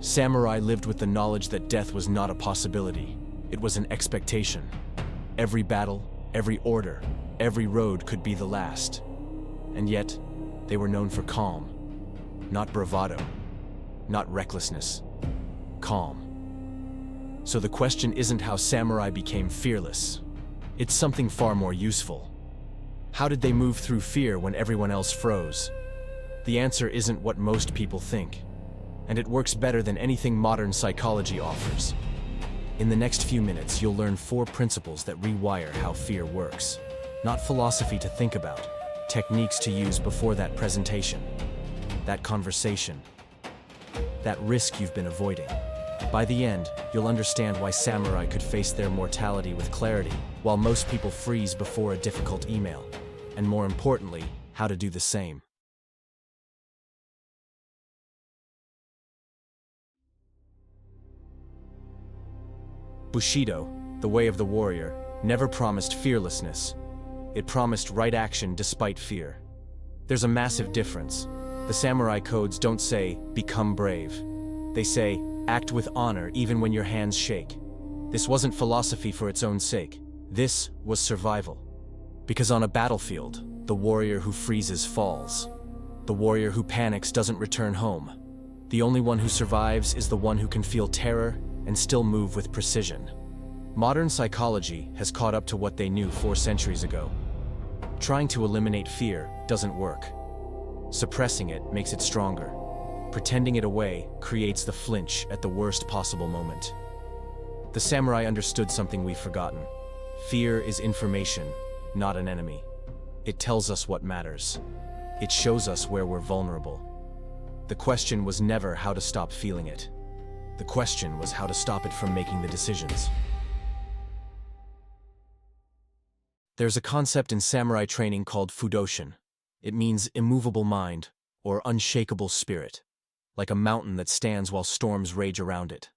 Samurai lived with the knowledge that death was not a possibility. It was an expectation. Every battle, every order, every road could be the last. And yet, they were known for calm. Not bravado. Not recklessness. Calm. So the question isn't how samurai became fearless. It's something far more useful. How did they move through fear when everyone else froze? The answer isn't what most people think. And it works better than anything modern psychology offers. In the next few minutes, you'll learn 4 principles that rewire how fear works. Not philosophy to think about, techniques to use before that presentation, that conversation, that risk you've been avoiding. By the end, you'll understand why samurai could face their mortality with clarity, while most people freeze before a difficult email. And more importantly, how to do the same. Bushido, the way of the warrior, never promised fearlessness. It promised right action despite fear. There's a massive difference. The samurai codes don't say, become brave. They say, act with honor even when your hands shake. This wasn't philosophy for its own sake. This was survival. Because on a battlefield, the warrior who freezes falls. The warrior who panics doesn't return home. The only one who survives is the one who can feel terror and still move with precision. Modern psychology has caught up to what they knew 4 centuries ago. Trying to eliminate fear doesn't work. Suppressing it makes it stronger. Pretending it away creates the flinch at the worst possible moment. The samurai understood something we've forgotten. Fear is information, not an enemy. It tells us what matters. It shows us where we're vulnerable. The question was never how to stop feeling it. The question was how to stop it from making the decisions. There's a concept in samurai training called Fudōshin. It means immovable mind, or unshakable spirit, like a mountain that stands while storms rage around it.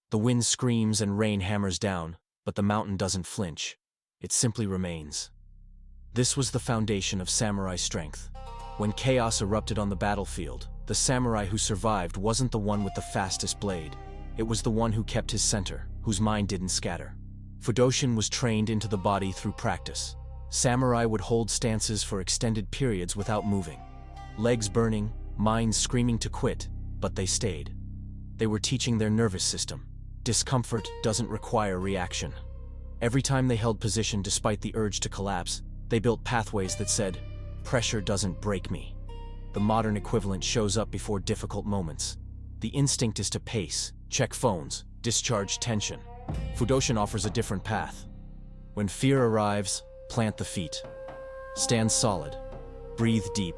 The wind screams and rain hammers down, but the mountain doesn't flinch. It simply remains. This was the foundation of samurai strength. When chaos erupted on the battlefield, the samurai who survived wasn't the one with the fastest blade. It was the one who kept his center, whose mind didn't scatter. Fudōshin was trained into the body through practice. Samurai would hold stances for extended periods without moving. Legs burning, minds screaming to quit, but they stayed. They were teaching their nervous system. Discomfort doesn't require reaction. Every time they held position despite the urge to collapse, they built pathways that said, pressure doesn't break me. The modern equivalent shows up before difficult moments. The instinct is to pace, check phones, discharge tension. Fudōshin offers a different path. When fear arrives, plant the feet. Stand solid. Breathe deep.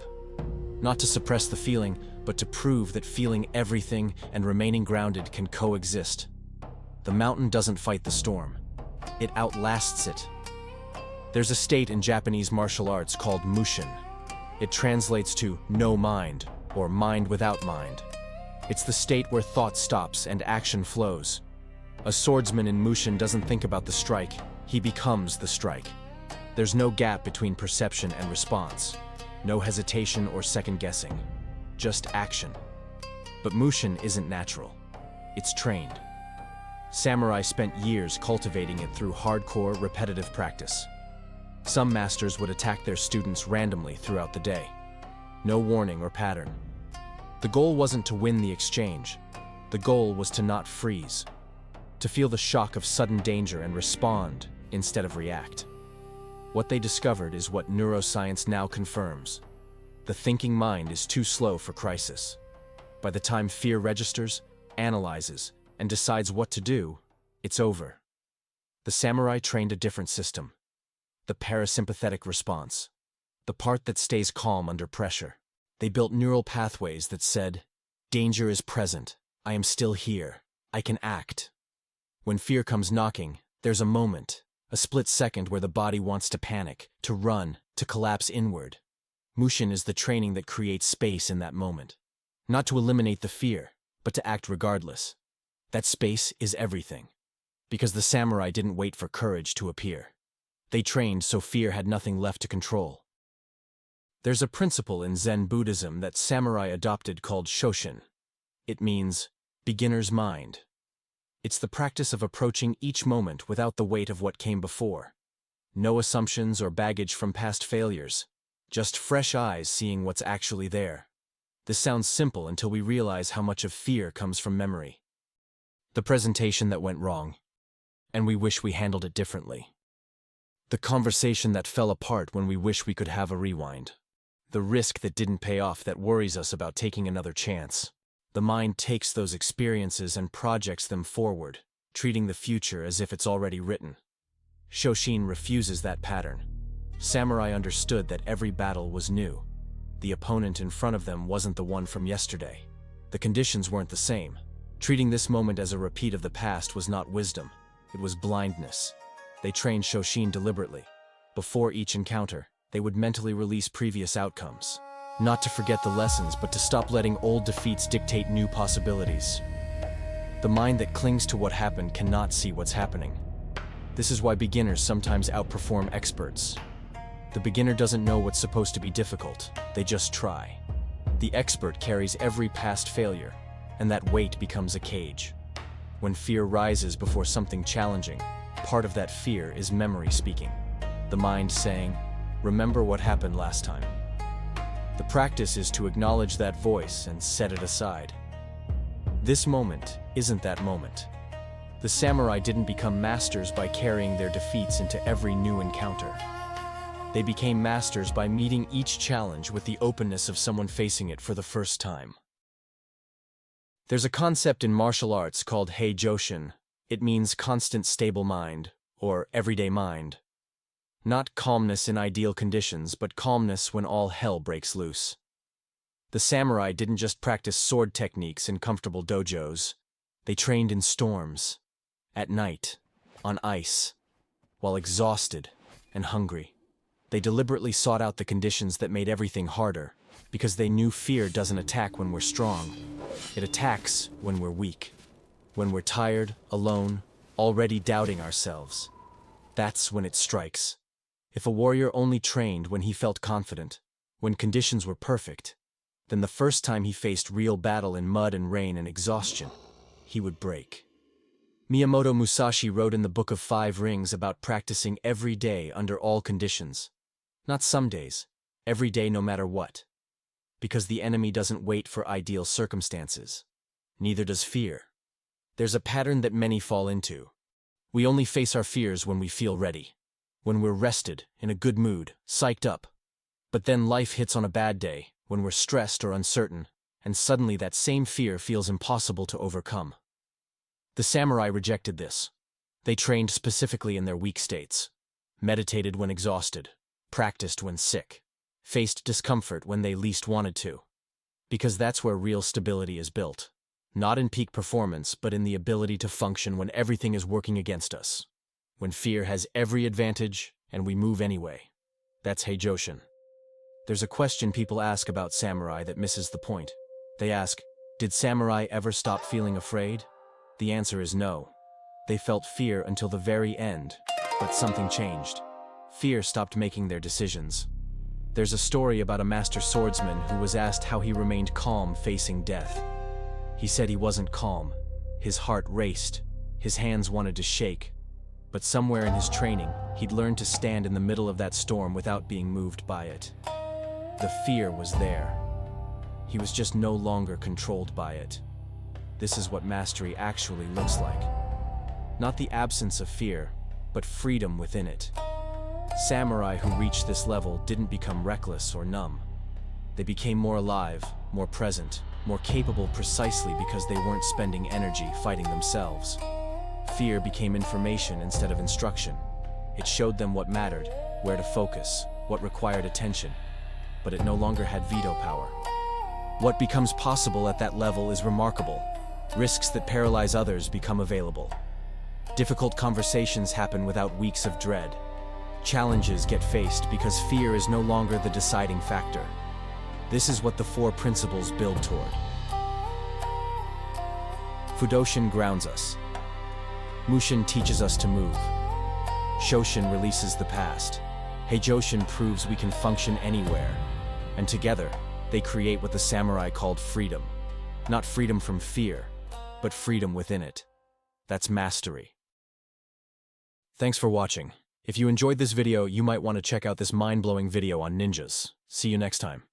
Not to suppress the feeling, but to prove that feeling everything and remaining grounded can coexist. The mountain doesn't fight the storm. It outlasts it. There's a state in Japanese martial arts called Mushin. It translates to no mind, or mind without mind. It's the state where thought stops and action flows. A swordsman in Mushin doesn't think about the strike, he becomes the strike. There's no gap between perception and response. No hesitation or second guessing. Just action. But Mushin isn't natural. It's trained. Samurai spent years cultivating it through hardcore, repetitive practice. Some masters would attack their students randomly throughout the day. No warning or pattern. The goal wasn't to win the exchange. The goal was to not freeze. To feel the shock of sudden danger and respond instead of react. What they discovered is what neuroscience now confirms. The thinking mind is too slow for crisis. By the time fear registers, analyzes, and decides what to do, it's over. The samurai trained a different system. The parasympathetic response. The part that stays calm under pressure. They built neural pathways that said, danger is present, I am still here, I can act. When fear comes knocking, there's a moment, a split second where the body wants to panic, to run, to collapse inward. Mushin is the training that creates space in that moment. Not to eliminate the fear, but to act regardless. That space is everything. Because the samurai didn't wait for courage to appear. They trained so fear had nothing left to control. There's a principle in Zen Buddhism that samurai adopted called Shōshin. It means, Beginner's mind. It's the practice of approaching each moment without the weight of what came before. No assumptions or baggage from past failures. Just fresh eyes seeing what's actually there. This sounds simple until we realize how much of fear comes from memory. The presentation that went wrong, and we wish we handled it differently. The conversation that fell apart when we wish we could have a rewind. The risk that didn't pay off that worries us about taking another chance. The mind takes those experiences and projects them forward, treating the future as if it's already written. Shōshin refuses that pattern. Samurai understood that every battle was new. The opponent in front of them wasn't the one from yesterday. The conditions weren't the same. Treating this moment as a repeat of the past was not wisdom. It was blindness. They trained Shōshin deliberately. Before each encounter, they would mentally release previous outcomes. Not to forget the lessons, but to stop letting old defeats dictate new possibilities. The mind that clings to what happened cannot see what's happening. This is why beginners sometimes outperform experts. The beginner doesn't know what's supposed to be difficult, they just try. The expert carries every past failure, and that weight becomes a cage. When fear rises before something challenging, part of that fear is memory speaking. The mind saying, "Remember what happened last time." The practice is to acknowledge that voice and set it aside. This moment isn't that moment. The samurai didn't become masters by carrying their defeats into every new encounter. They became masters by meeting each challenge with the openness of someone facing it for the first time. There's a concept in martial arts called Heijōshin. It means constant stable mind, or everyday mind. Not calmness in ideal conditions, but calmness when all hell breaks loose. The samurai didn't just practice sword techniques in comfortable dojos. They trained in storms, at night, on ice, while exhausted and hungry. They deliberately sought out the conditions that made everything harder, because they knew fear doesn't attack when we're strong. It attacks when we're weak. When we're tired, alone, already doubting ourselves. That's when it strikes. If a warrior only trained when he felt confident, when conditions were perfect, then the first time he faced real battle in mud and rain and exhaustion, he would break. Miyamoto Musashi wrote in the Book of Five Rings about practicing every day under all conditions. Not some days, every day no matter what. Because the enemy doesn't wait for ideal circumstances. Neither does fear. There's a pattern that many fall into. We only face our fears when we feel ready. When we're rested, in a good mood, psyched up. But then life hits on a bad day, when we're stressed or uncertain, and suddenly that same fear feels impossible to overcome. The samurai rejected this. They trained specifically in their weak states, meditated when exhausted, practiced when sick, faced discomfort when they least wanted to. Because that's where real stability is built. Not in peak performance, but in the ability to function when everything is working against us. When fear has every advantage, and we move anyway. That's Heijōshin. There's a question people ask about samurai that misses the point. They ask, did samurai ever stop feeling afraid? The answer is no. They felt fear until the very end, but something changed. Fear stopped making their decisions. There's a story about a master swordsman who was asked how he remained calm facing death. He said he wasn't calm. His heart raced. His hands wanted to shake. But somewhere in his training, he'd learned to stand in the middle of that storm without being moved by it. The fear was there. He was just no longer controlled by it. This is what mastery actually looks like. Not the absence of fear, but freedom within it. Samurai who reached this level didn't become reckless or numb. They became more alive, more present, more capable precisely because they weren't spending energy fighting themselves. Fear became information instead of instruction. It showed them what mattered, where to focus, what required attention, but it no longer had veto power. What becomes possible at that level is remarkable. Risks that paralyze others become available. Difficult conversations happen without weeks of dread. Challenges get faced because fear is no longer the deciding factor. This is what the four principles build toward. Fudōshin grounds us. Mushin teaches us to move. Shōshin releases the past. Heijōshin proves we can function anywhere. And together, they create what the samurai called freedom. Not freedom from fear, but freedom within it. That's mastery. Thanks for watching. If you enjoyed this video, you might want to check out this mind-blowing video on ninjas. See you next time.